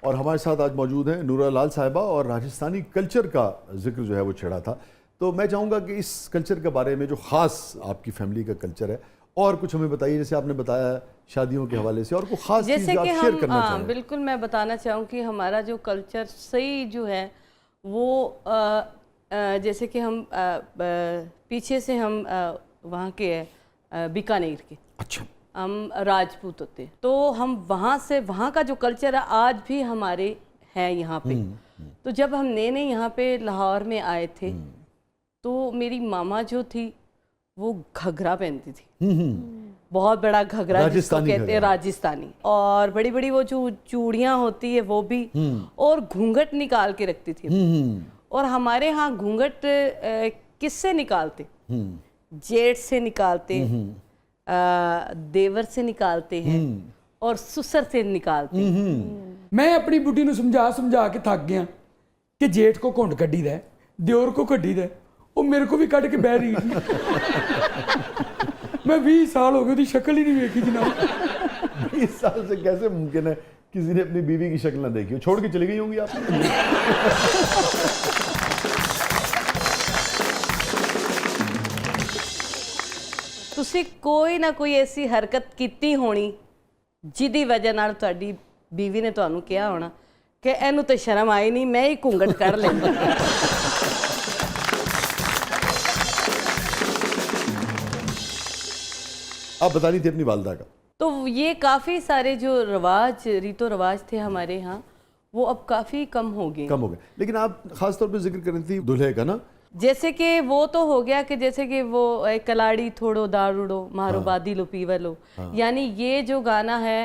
और हमारे साथ आज मौजूद हैं नूरा लाल साहिबा और राजस्थानी कल्चर का जिक्र जो है वो छेड़ा था। तो मैं चाहूँगा कि इस कल्चर के बारे में जो ख़ास आपकी फैमिली का कल्चर है और कुछ हमें बताइए, जैसे आपने बताया शादियों के हवाले से, और कोई ख़ास चीज़ जैसे आप कि शेयर हम करना चाहें। बिल्कुल मैं बताना चाहूँ कि हमारा जो कल्चर सही जो है वो जैसे कि हम पीछे से हम वहाँ के बीकानेर के, अच्छा, हम राजपूत होते हैं, तो हम वहाँ से वहाँ का जो कल्चर है आज भी हमारे है यहाँ पे। तो जब हम नए नए यहाँ पे लाहौर में आए थे तो मेरी मामा जो थी वो घघरा पहनती थी, बहुत बड़ा घघरा जिसको कहते हैं राजस्थानी, और बड़ी बड़ी वो जो चूड़ियाँ होती है वो भी, और घूंघट निकाल के रखती थी। और हमारे यहाँ घूंघट किससे निकालते? जेठ से निकालते, देवर से निकालते हैं और सुसर से निकालते हैं। मैं अपनी बुढ़ी ਨੂੰ समझा के थक गया कि जेठ को घुंड कड्डी दा, दियोर को कड्डी दा, वो मेरे को भी कट के बह रही थी। मैं 20 साल हो गए उसकी शक्ल ही नहीं देखी जनाब। 20 साल से कैसे मुमकिन है किसी ने अपनी बीवी की शक्ल ना देखी हो? छोड़ के चली गई होंगी आप। ਤੁਸੀਂ ਕੋਈ ਨਾ ਕੋਈ ਐਸੀ ਹਰਕਤ ਕੀਤੀ ਹੋਣੀ ਜਿਹਦੀ ਵਜ੍ਹਾ ਨਾਲ ਤੁਹਾਡੀ ਬੀਵੀ ਨੇ ਤੁਹਾਨੂੰ ਕਿਹਾ ਹੋਣਾ ਕਿ ਇਹਨੂੰ ਤੇ ਸ਼ਰਮ ਆਈ ਨਹੀਂ, ਮੈਂ ਹੀ ਘੁੰਗਟ ਕੱਢ ਲੈਂਦਾ। आप बता रही थी अपनी वालदा का। तो ये काफ़ी सारे जो रिवाज रीतो रिवाज थे हमारे यहाँ वो अब काफ़ी कम हो गए। लेकिन आप खास तौर पे जिक्र कर रही थी दूल्हे का ना, जैसे कि वो तो हो गया कि जैसे कि वो कलाड़ी थोड़ो दारूड़ो मारो बादी लो पीवलो, यानी ये जो गाना है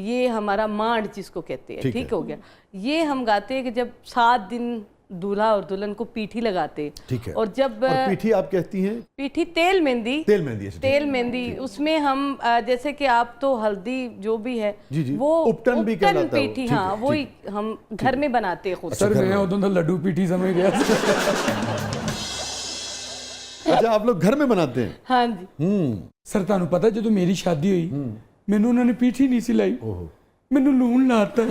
ये हमारा मांड जिसको कहते हैं, ठीक हो गया। ये हम गाते हैं कि जब 7 दिन दूल्हा और दुल्हन को पीठी लगाते, ठीक है। और जब और पीठी आप कहती हैं? पीठी तेल मेहंदी, तेल मेहंदी उसमें हम जैसे कि आप तो हल्दी जो भी है जी, वो उपटन भी कहलाता है पीठी, हाँ वही हम घर में बनाते हैं खुद। सर मैं उधर तो लड्डू पीठी समझ गया। अच्छा, आप लोग घर में बनाते हैं? हाँ जी। सर ਤੁਹਾਨੂੰ पता जो मेरी शादी हुई मैनू उन्होंने पीठी नहीं सिलाई, मैनू लून लाता।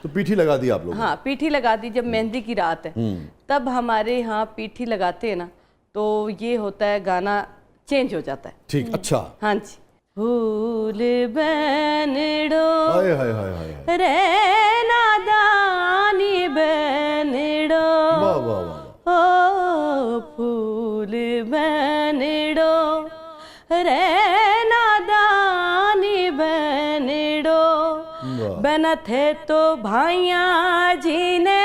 तो पीठी लगा दी आप लोग? हाँ पीठी लगा दी। जब मेहंदी की रात है तब हमारे यहाँ पीठी लगाते हैं ना, तो ये होता है गाना चेंज हो जाता है। ठीक, अच्छा। हाँ जी। फूल बनड़ो हाय हाय हाय हाय, रे नादानी बनड़ो, वाह वाह वाह, ओ फूल बनड़ो रे नादानी बनड़ो, बन थे तो भाइया जी ने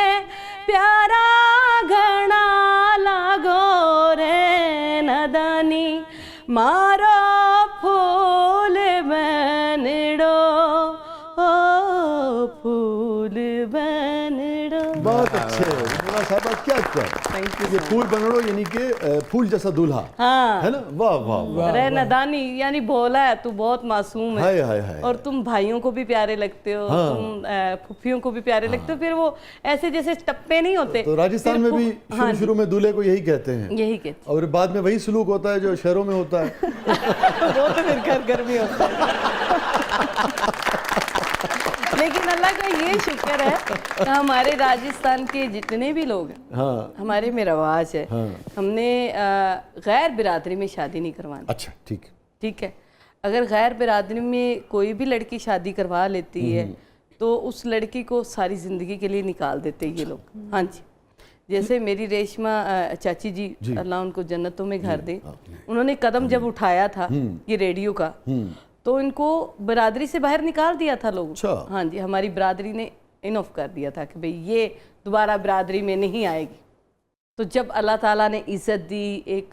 प्यारा घना लागो रे नदानी, मारो फूल बनड़ो, ओ फूल बनड़ो। बहुत अच्छे नूरा साहिबा, क्या थैंक यू। ये फूल बनड़ो यानी कि फूल जैसा दूल्हा, हाँ है ना? वाह वाह वाह, रे नदानी यानी भोला है तू, बहुत मासूम है, हाय हाय हाय, और तुम भाइयों को भी प्यारे लगते हो, तुम फुफियों को भी प्यारे लगते हो। फिर वो ऐसे जैसे टप्पे नहीं होते, तो राजस्थान में भी शुरू में दूल्हे को यही कहते हैं, यही कहते और बाद में वही सलूक होता है जो शहरों में होता है। वो तो फिर घर घर में होता है। लेकिन अल्लाह का ये शुक्र है कि हमारे राजस्थान के जितने भी लोग हैं, हाँ, हमारे में रवाज है, हमने गैर बिरादरी में शादी नहीं करवानी। अच्छा, ठीक है। अगर गैर बिरादरी में कोई भी लड़की शादी करवा लेती है तो उस लड़की को सारी ज़िंदगी के लिए निकाल देते हैं ये लोग। हाँ जी। जैसे मेरी रेशमा चाची जी, अल्लाह उनको जन्नतों में घर दे, उन्होंने कदम जब उठाया था ये रेडियो का, तो इनको बिरादरी से बाहर निकाल दिया था लोग। हाँ जी, हमारी बिरादरी ने इनफ कर दिया था कि भाई ये दोबारा बिरादरी में नहीं आएगी। तो जब अल्लाह ताला ने इज़्ज़त दी, एक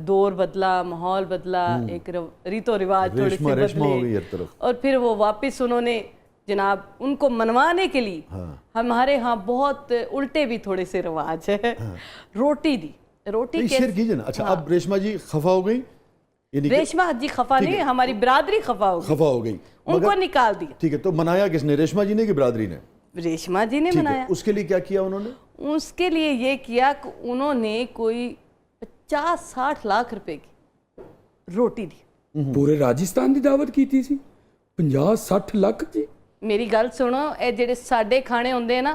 दौर बदला, माहौल बदला, एक रीतो रिवाज थोड़े से बदले, और फिर वो वापस उन्होंने जनाब उनको मनवाने के लिए हमारे यहाँ बहुत उल्टे भी थोड़े से रिवाज है। रोटी दी, रोटी कीजिए ना। अच्छा, अब रेशमा जी खफा हो गई? रेशमा जी खफा नहीं, हमारी बिरादरी खफा हो गई, उनको निकाल दिया। ठीक है, तो मनाया किसने, रेशमा जी ने कि बिरादरी ने? रेशमा जी ने मनाया। उसके लिए क्या किया उन्होंने? उसके लिए ये किया कि उन्होंने कोई 50-60 लाख रुपए की रोटी दी। पूरे राजस्थान की दावत की थी 50-60 लाख जी। मेरी गल सुनो, ਇਹ ਜਿਹੜੇ ਸਾਡੇ ਖਾਣੇ ਹੁੰਦੇ ਆ ਨਾ,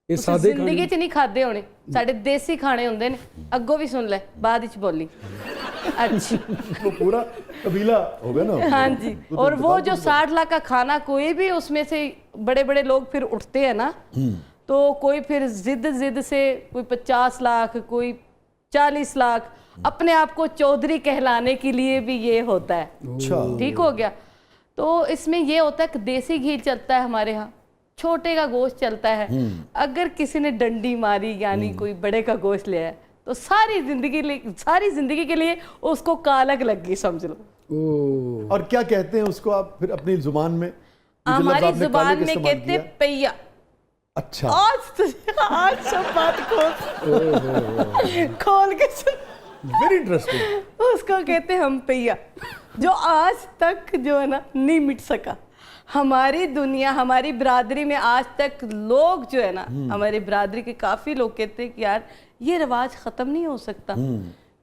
ਇਹ ਤੁਸੀਂ ਸਾਦੇ ਜ਼ਿੰਦਗੀ 'ਚ ਨਹੀਂ ਖਾਦੇ ਹੋਣੇ। ਸਾਡੇ ਦੇਸੀ ਖਾਣੇ ਹੁੰਦੇ ਨੇ। ਅੱਗੋਂ ਵੀ ਸੁਣ ਲੈ, ਬਾਅਦ ਵਿੱਚ ਬੋਲੀ। अच्छा वो पूरा कबीला हो गया ना। हाँ जी। और वो जो 60 लाख का खाना, कोई भी उसमें से बड़े बड़े लोग फिर उठते हैं ना, तो कोई फिर जिद से कोई 50 लाख, कोई 40 लाख, अपने आप को चौधरी कहलाने के लिए भी ये होता है। अच्छा, ठीक हो गया। तो इसमें ये होता है कि देसी घी चलता है हमारे यहाँ, छोटे का गोश्त चलता है। अगर किसी ने डंडी मारी यानी कोई बड़े का गोश्त लिया है, तो सारी जिंदगी के लिए उसको कालक लग गई, समझ लो। ओ और क्या कहते हैं उसको आप फिर अपनी जुबान में? ये जो लफ्ज़ हमारी आपने जुबान काले का में इस्तेमाल कहते किया। पैया। अच्छा, आज सब बात खोल के सुन। Very interesting. उसको कहते हैं हम पैया, जो आज तक जो है ना नहीं मिट सका। हमारी दुनिया, हमारी बिरादरी में आज तक लोग जो है ना, हमारी बिरादरी के काफ़ी लोग कहते हैं कि यार ये रिवाज ख़त्म नहीं हो सकता,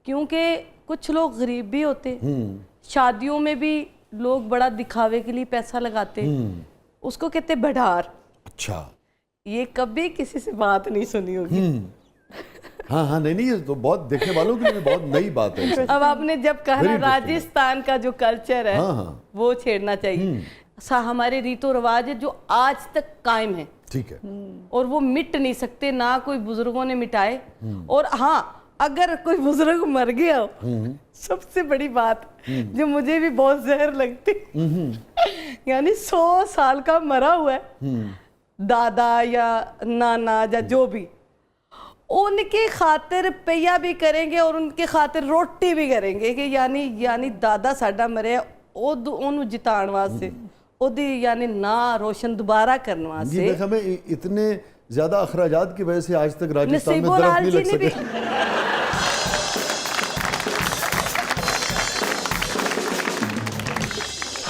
क्योंकि कुछ लोग गरीब भी होते, शादियों में भी लोग बड़ा दिखावे के लिए पैसा लगाते, उसको कहते भंडार। अच्छा, ये कभी किसी से बात नहीं सुनी होगी। हाँ हाँ, नहीं ये तो बहुत देखने वालों के लिए बहुत नई बात है। अब आपने जब कहा ना राजस्थान का जो कल्चर है, हाँ, हाँ। वो छेड़ना चाहिए। हमारे रीतो रिवाज है जो आज तक कायम है, ठीक है, और वो मिट नहीं सकते, ना कोई बुजुर्गों ने मिटाए। और हाँ, अगर कोई बुजुर्ग मर गया हो, सबसे बड़ी बात जो मुझे भी बहुत जहर लगती, यानी 100 साल का मरा हुआ है दादा या नाना या जो भी, उनके खातिर पैया भी करेंगे और उनके खातिर रोटी भी करेंगे कि यानी दादा साडा मरे, ਉਹਨੂੰ ਜਿਤਾਉਣ ਵਾਸਤੇ, ਉਹਦੀ यानी ना रोशन दोबारा करने वास्ते। ये देखा मैं इतने ज्यादा अखराजात की वजह से आज तक राजस्थान में नसीबो दरख्त लाल नहीं जी लग ने भी सके।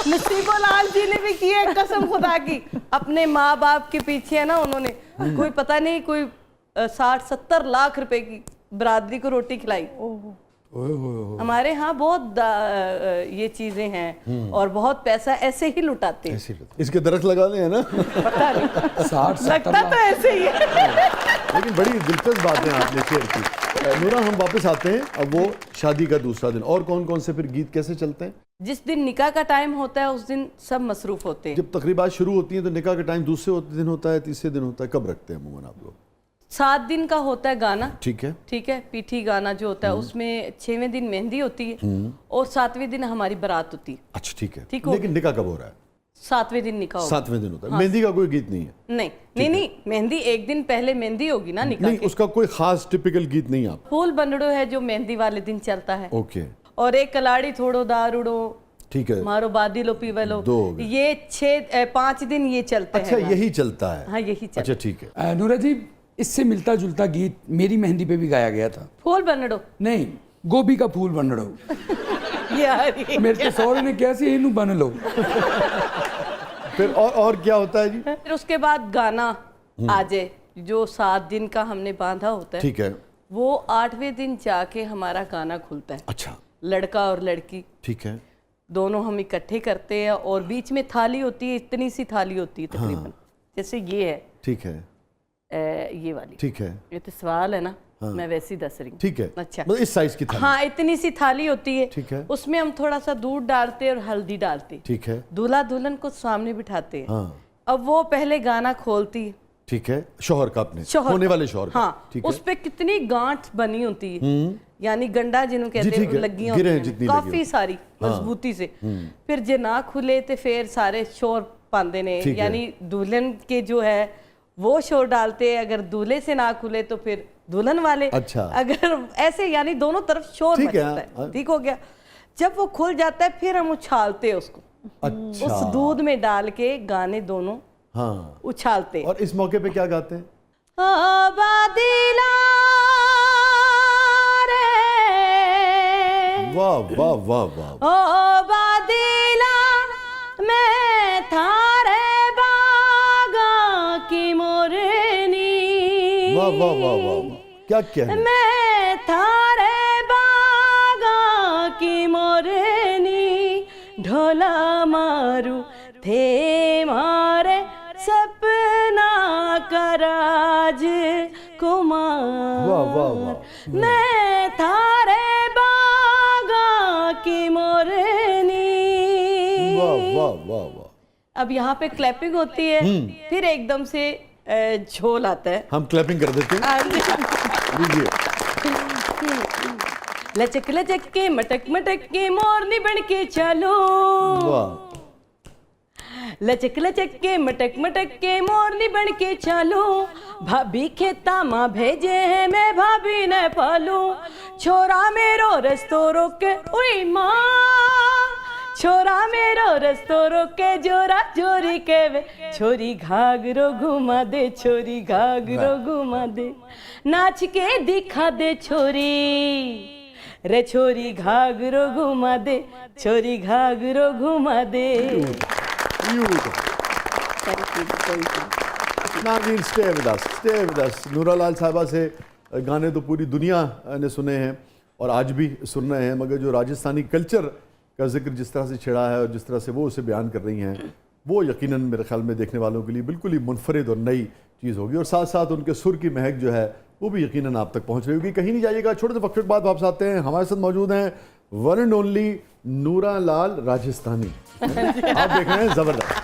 नसीबो लाल जी ने भी की है, कसम खुदा की। अपने माँ बाप के पीछे है ना, उन्होंने कोई पता नहीं कोई 60-70 लाख रुपए की बिरादरी को रोटी खिलाई। हमारे यहाँ बहुत ये चीजें हैं और बहुत पैसा ऐसे ही लुटाते हैं। ऐसे ही इसके दरख्त लगा ले है ना। पता नहीं 60-70 लगता तो ऐसे ही है। लेकिन बड़ी दिलचस्प बातें आपने शेयर की। नूरा, हम वापस आते हैं, अब वो शादी का दूसरा दिन, और कौन कौन से फिर गीत कैसे चलते हैं? जिस दिन निकाह का टाइम होता है उस दिन सब मसरूफ होते हैं। जब तकरीबात शुरू होती हैं तो निकाह का टाइम दूसरे दिन होता है, तीसरे दिन होता है, कब रखते हैं अमूमन आप लोग? 7 दिन का होता है गाना, ठीक है, ठीक है, पीठी गाना जो होता है, उसमें 6वें दिन मेहंदी होती है और 7वें दिन हमारी बारात होती है। अच्छा ठीक है, ठीक हो लेकिन निकाह कब हो रहा है? 7वें दिन निकाह होगा। 7वें दिन होता है। मेहंदी का कोई गीत नहीं है? नहीं, मेहंदी एक दिन पहले मेहंदी होगी ना निकाह नहीं, के। उसका कोई खास टिपिकल गीत नहीं आप? फूल बंदड़ो है जो मेहंदी वाले दिन चलता है, ओके, और एक कलाड़ी थोड़ो दारूड़ो, ठीक है, मारो बादी लो पीवे लो, 2 हो गए। ये 5 दिन ये चलते हैं। अच्छा यही चलता है? हाँ यही चलता। अच्छा ठीक है। नूरा जी, इससे मिलता जुलता गीत मेरी मेहंदी पे भी गाया गया था। फूल बंदड़ो नहीं, गोभी का फूल बन लो। यार ये मेरे तो सौरे ने कैसे इनू बन लो। फिर और क्या होता है जी? फिर उसके बाद गाना आ जाए, जो 7 दिन का हमने बांधा होता है, ठीक है, वो 8वें दिन जाके हमारा गाना खुलता है। अच्छा लड़का और लड़की ठीक है, दोनों हम इकट्ठे करते हैं, और बीच में थाली होती है, इतनी सी थाली होती है तकरीबन, जैसे ये है, ठीक है, ये वाली। ठीक है, ये तो सवाल है ना, मैं वैसे ही दस रही हूँ। ठीक है, अच्छा, मतलब इस साइज की थाली? हाँ इतनी सी थाली होती है, ठीक है, उसमें हम थोड़ा सा दूध डालते हैं और हल्दी डालते हैं, ठीक है, दूल्हा दुल्हन को सामने बिठाते हैं। हाँ अब वो पहले गाना खोलती है, ठीक है, शौहर का, अपने शौहर होने वाले शौहर का, हाँ, ठीक उस है, पे कितनी गांठ बनी होती है, यानी गंडा जिन्हों कहते ठीक हैं, है, लगियां गिरें होती जितनी हैं लगी काफी होती। सारी मजबूती से। फिर जे ना खुले तो फिर सारे शोर पांदे ने, ठीक है। यानी दुल्हन के जो है वो शोर डालते हैं, अगर दूल्हे से ना खुले तो फिर दुल्हन वाले। अच्छा। अगर ऐसे यानी दोनों तरफ शोर ठीक है, मचता हाँ। है। ठीक हो गया। जब वो खुल जाता है फिर हम उछालते हैं उसको, अच्छा, उस दूध में डाल के गाने दोनों हाँ, उछालते हैं। और इस मौके पे क्या गाते हैं? बादिला रे, वाह वाह वाह वाह, ओ बादिला मैं थारे बागा की मोरनी, वाह वाह वाह वाह, क्या कहना, मैं थारे बागा की मोरनी, ढोला मारू थे मारे राजकुमार, वाह वाह वाह, मैं थारे बागा की मोरनी। वाह वाह वाह वाह। अब यहाँ पे क्लैपिंग होती है, फिर एकदम से झोल आता है। हम क्लैपिंग कर देते हैं, लीजिए। लचक लचक के मटक मटक के मोरनी बन के चलो, वाह, लचक लचक के मटक मटक के मोरनी बन के चलो। भाभी खेता माँ भेजे हैं, मैं भाभी न पालू। छोरा मेरो रस्तो रोके, उई माँ, छोरा मेरो रस्तो रोके, जोरा जोरी के वे। छोरी घाघरो घुमा दे, छोरी घाघरो घुमा दे, नाच के दिखा दे छोरी, रे छोरी घाघरो घुमा दे, छोरी घाघरो घुमा दे। नाज़रीन, stay with us, stay with us. नूरा लाल साहिबा से गाने तो पूरी दुनिया ने सुने हैं और आज भी सुन रहे हैं, मगर जो राजस्थानी कल्चर का जिक्र जिस तरह से छिड़ा है और जिस तरह से वो उसे बयान कर रही हैं, वो यकीनन मेरे ख्याल में देखने वालों के लिए बिल्कुल ही मुनफरिद और नई चीज़ होगी। और साथ साथ उनके सुर की महक जो है वो भी यकीनन आप तक पहुँच रही होगी। कहीं नहीं जाइएगा, छोटे से वक्त के बाद वापस आते हैं। हमारे साथ मौजूद हैं वन एंड ओनली नूरा लाल राजस्थानी। आप देख रहे हैं ज़बरदस्त।